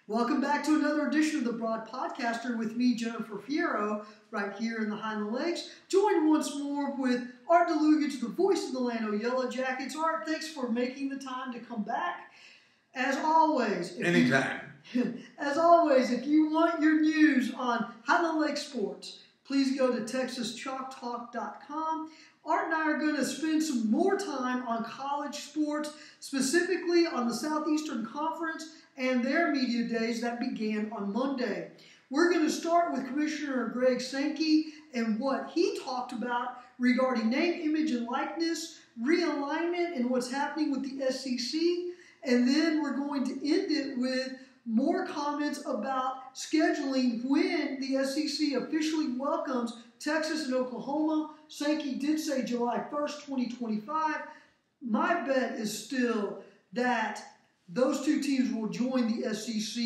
Welcome back to another edition of the Broad Podcaster with me, Jennifer Fierro, right here in the Highland Lakes. Joined once more with Art Dlugach, the voice of the Lano Yellow Jackets. Art, thanks for making the time to come back. As always, anytime. If you want your news on Highland Lake sports, please go to texaschoctalk.com. Art and I are going to spend some more time on college sports, specifically on the Southeastern Conference and their media days that began on Monday. We're going to start with Commissioner Greg Sankey and what he talked about regarding name, image, and likeness, realignment, and what's happening with the SEC. And then we're going to end it with more comments about scheduling when the SEC officially welcomes Texas and Oklahoma. Sankey did say July 1st, 2025. My bet is still that those two teams will join the SEC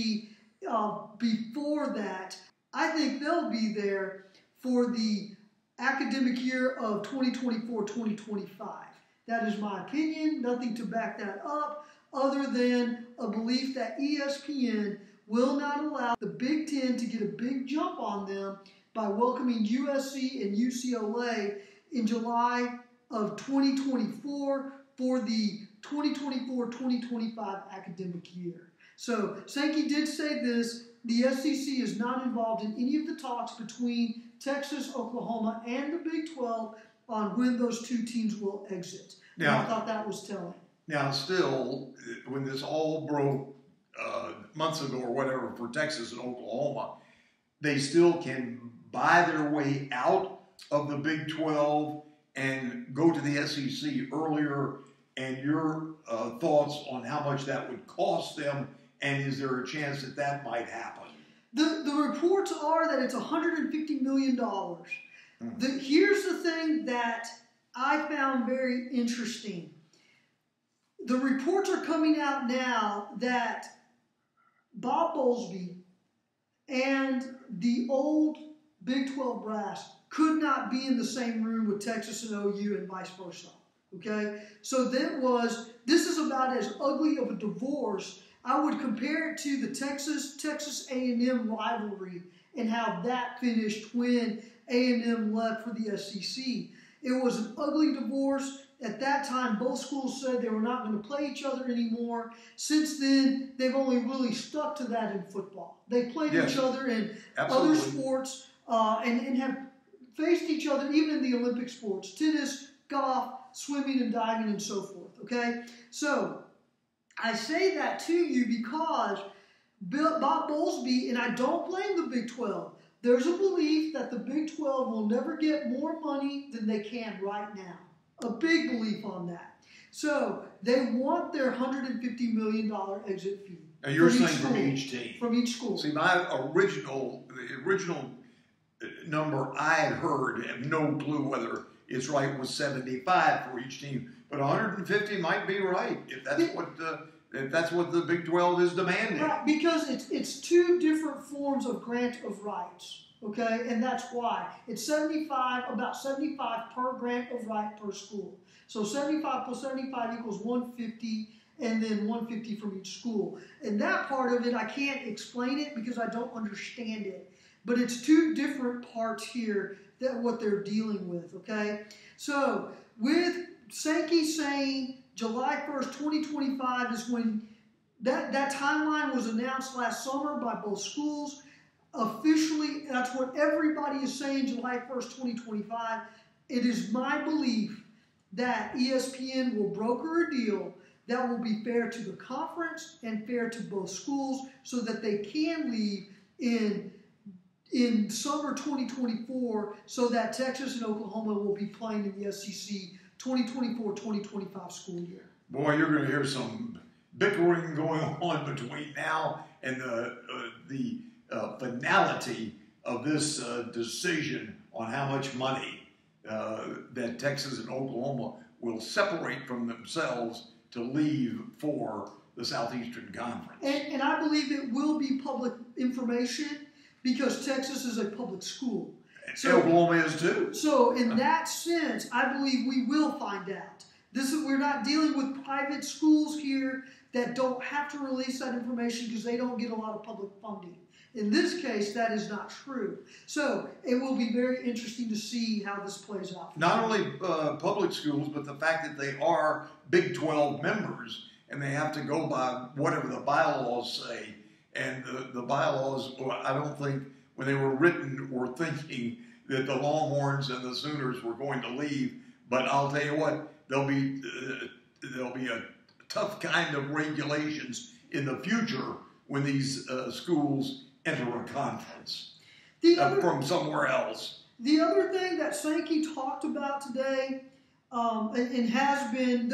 before that. I think they'll be there for the academic year of 2024-2025. That is my opinion. Nothing to back that up other than a belief that ESPN will not allow the Big Ten to get a big jump on them by welcoming USC and UCLA in July of 2024 for the 2024-2025 academic year. So Sankey did say this: the SEC is not involved in any of the talks between Texas, Oklahoma, and the Big 12 on when those two teams will exit. Now, I thought that was telling. Now, still, when this all broke months ago or whatever for Texas and Oklahoma, they still can buy their way out of the Big 12 and go to the SEC earlier. And your thoughts on how much that would cost them, and is there a chance that that might happen? The reports are that it's $150 million. Here's the thing that I found very interesting. The reports are coming out now that Bob Bowlesby and the old Big 12 brass could not be in the same room with Texas and OU and vice versa. Okay? So this is about as ugly of a divorce. I would compare it to the Texas A&M rivalry and how that finished when A&M left for the SEC. It was an ugly divorce. At that time, both schools said they were not going to play each other anymore. Since then, they've only really stuck to that in football. They played each other in other sports and have faced each other even in the Olympic sports: tennis, golf, swimming and diving, and so forth. Okay? So I say that to you because Bob Bowlesby, and I don't blame the Big 12, there's a belief that the Big 12 will never get more money than they can right now. A big belief on that. So they want their $150 million exit fee. Now you're saying from each team? From each school. See, the original number I had heard, and no clue whether it's right, was 75 for each team, but 150 might be right if that's what the Big 12 is demanding. Right, because it's two different forms of grant of rights. Okay, and that's why it's about 75 per grant of right per school. So 75 plus 75 equals 150, and then 150 from each school. And that part of it, I can't explain it because I don't understand it. But it's two different parts here that what they're dealing with. Okay, so with Sankey saying July 1st, 2025 is when that timeline was announced last summer by both schools. Officially, that's what everybody is saying, July 1st, 2025. It is my belief that ESPN will broker a deal that will be fair to the conference and fair to both schools so that they can leave in summer 2024 so that Texas and Oklahoma will be playing in the SEC 2024-2025 school year. Boy, you're going to hear some bickering going on between now and the finality of this decision on how much money that Texas and Oklahoma will separate from themselves to leave for the Southeastern Conference. And I believe it will be public information because Texas is a public school. So, Oklahoma is too. So in that sense, I believe we will find out. We're not dealing with private schools here. that don't have to release that information because they don't get a lot of public funding. In this case, that is not true. So it will be very interesting to see how this plays out. Not only public schools, but the fact that they are Big 12 members and they have to go by whatever the bylaws say. And the bylaws, I don't think when they were written were thinking that the Longhorns and the Sooners were going to leave. But I'll tell you what, there'll be a tough kind of regulations in the future when these schools enter a conference from somewhere else. The other thing that Sankey talked about today, and has been,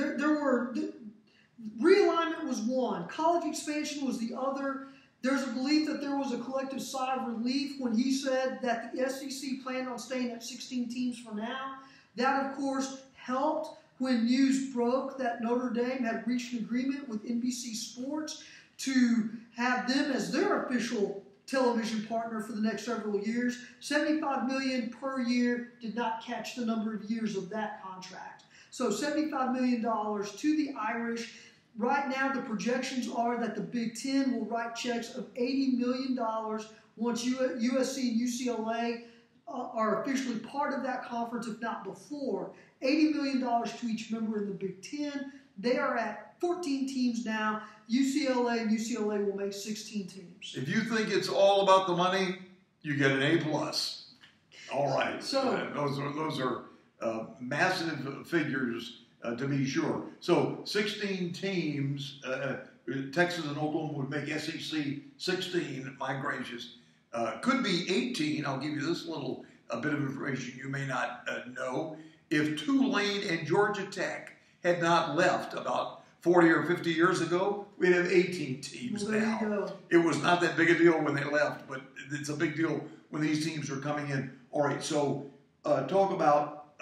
realignment was one, college expansion was the other. There's a belief that there was a collective sigh of relief when he said that the SEC planned on staying at 16 teams for now. That, of course, helped when news broke that Notre Dame had reached an agreement with NBC Sports to have them as their official television partner for the next several years. $75 million per year did not catch the number of years of that contract. So $75 million to the Irish. Right now, the projections are that the Big Ten will write checks of $80 million once USC and UCLA are officially part of that conference, if not before. $80 million to each member in the Big Ten. They are at 14 teams now. UCLA and UCLA will make 16 teams. If you think it's all about the money, you get an A+. All right. So those are massive figures to be sure. So 16 teams. Texas and Oklahoma would make SEC 16. My gracious. Could be 18. I'll give you this little bit of information you may not know. If Tulane and Georgia Tech had not left about 40 or 50 years ago, we'd have 18 teams now. It was not that big a deal when they left, but it's a big deal when these teams are coming in. All right, so talk about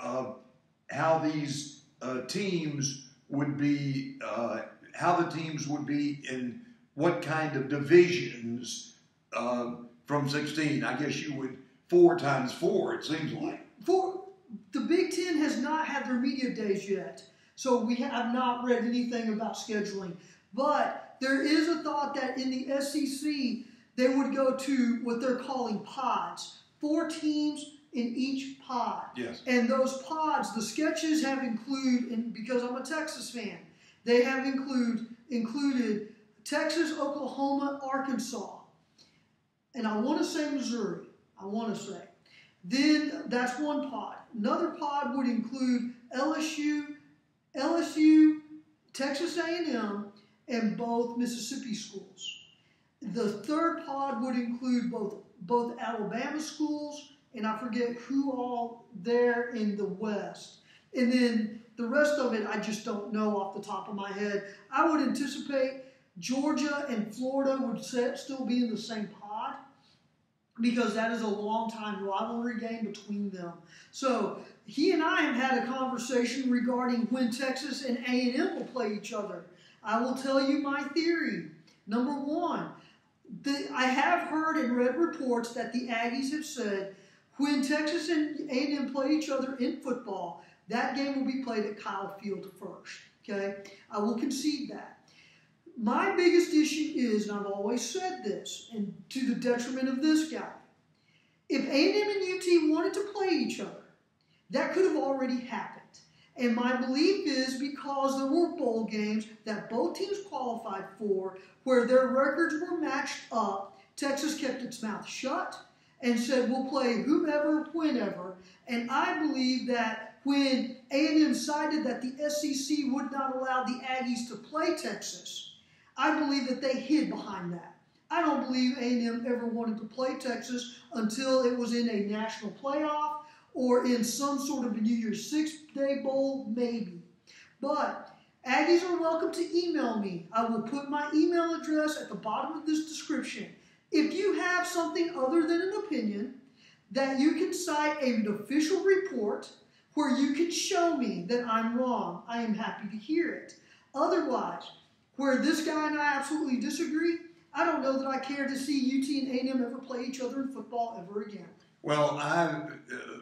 how these teams would be, how the teams would be in what kind of divisions from 16. I guess you would 4 times 4, it seems like. The Big Ten has not had their media days yet. So we have not read anything about scheduling. But there is a thought that in the SEC, they would go to what they're calling pods. 4 teams in each pod. Yes. And those pods, the sketches have included, and because I'm a Texas fan, they have included Texas, Oklahoma, Arkansas. And I want to say Missouri. Then that's one pod. Another pod would include LSU, Texas A&M, and both Mississippi schools. The third pod would include both Alabama schools, and I forget who all there in the West. And then the rest of it, I just don't know off the top of my head. I would anticipate Georgia and Florida would still be in the same pod because that is a long-time rivalry game between them. So he and I have had a conversation regarding when Texas and A&M will play each other. I will tell you my theory. Number one, I have heard and read reports that the Aggies have said when Texas and A&M play each other in football, that game will be played at Kyle Field first. Okay? I will concede that. My biggest issue is, and I've always said this, and to the detriment of this guy, if A&M and UT wanted to play each other, that could have already happened. And my belief is because there were bowl games that both teams qualified for where their records were matched up, Texas kept its mouth shut and said, we'll play whomever, whenever. And I believe that when A&M cited that the SEC would not allow the Aggies to play Texas, I believe that they hid behind that. I don't believe A&M ever wanted to play Texas until it was in a national playoff or in some sort of a New Year's Six-Day Bowl, maybe. But Aggies are welcome to email me. I will put my email address at the bottom of this description. If you have something other than an opinion that you can cite an official report where you can show me that I'm wrong, I am happy to hear it. Otherwise, where this guy and I absolutely disagree, I don't know that I care to see UT and A&M ever play each other in football ever again. Well, I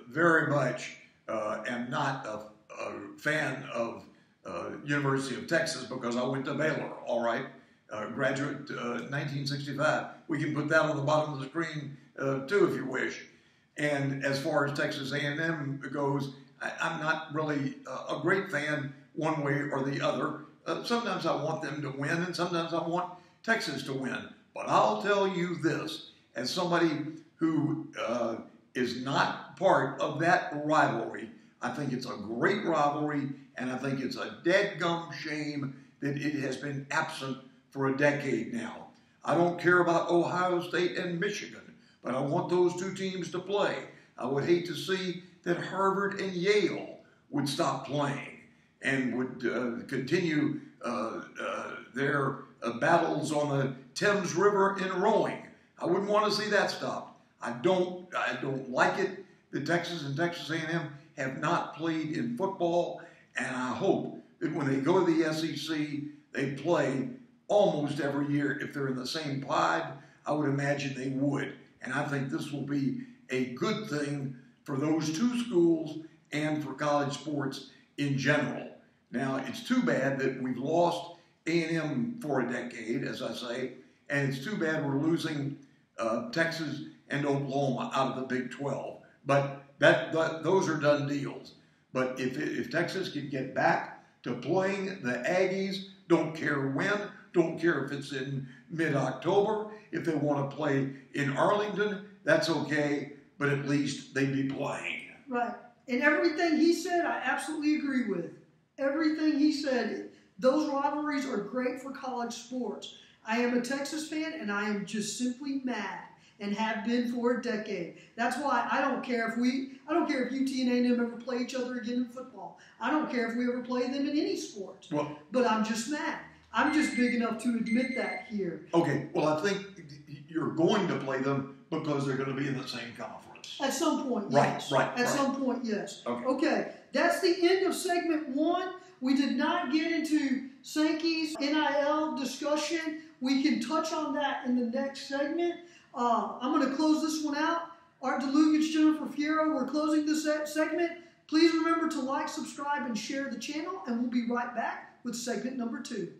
very much am not a fan of University of Texas because I went to Baylor, all right? Graduate 1965. We can put that on the bottom of the screen too if you wish. And as far as Texas A&M goes, I'm not really a great fan one way or the other. Sometimes I want them to win and sometimes I want Texas to win. But I'll tell you this, as somebody who is not part of that rivalry, I think it's a great rivalry, and I think it's a dadgum shame that it has been absent for a decade now. I don't care about Ohio State and Michigan, but I want those two teams to play. I would hate to see that Harvard and Yale would stop playing and would continue their battles on the Thames River in rowing. I wouldn't want to see that stopped. I don't like it that Texas and Texas A&M have not played in football, and I hope that when they go to the SEC, they play almost every year. If they're in the same pod, I would imagine they would. And I think this will be a good thing for those two schools and for college sports in general. Now, it's too bad that we've lost A&M for a decade, as I say, and it's too bad we're losing Texas and Oklahoma out of the Big 12. But those are done deals. But if Texas can get back to playing the Aggies, don't care when, don't care if it's in mid-October, if they want to play in Arlington, that's okay, but at least they'd be playing. Right. And everything he said, I absolutely agree with. Everything he said, those rivalries are great for college sports. I am a Texas fan, and I am just simply mad, and have been for a decade. That's why I don't care if UT and A&M ever play each other again in football. I don't care if we ever play them in any sport. Well, but I'm just mad. I'm just big enough to admit that here. Okay, well, I think you're going to play them because they're going to be in the same conference. At some point, yes. Right. At some point, yes. Okay, that's the end of segment 1. We did not get into Sankey's NIL discussion. We can touch on that in the next segment. I'm going to close this one out. Art Dlugach, Jennifer Fierro, we're closing this segment. Please remember to like, subscribe, and share the channel, and we'll be right back with segment number 2.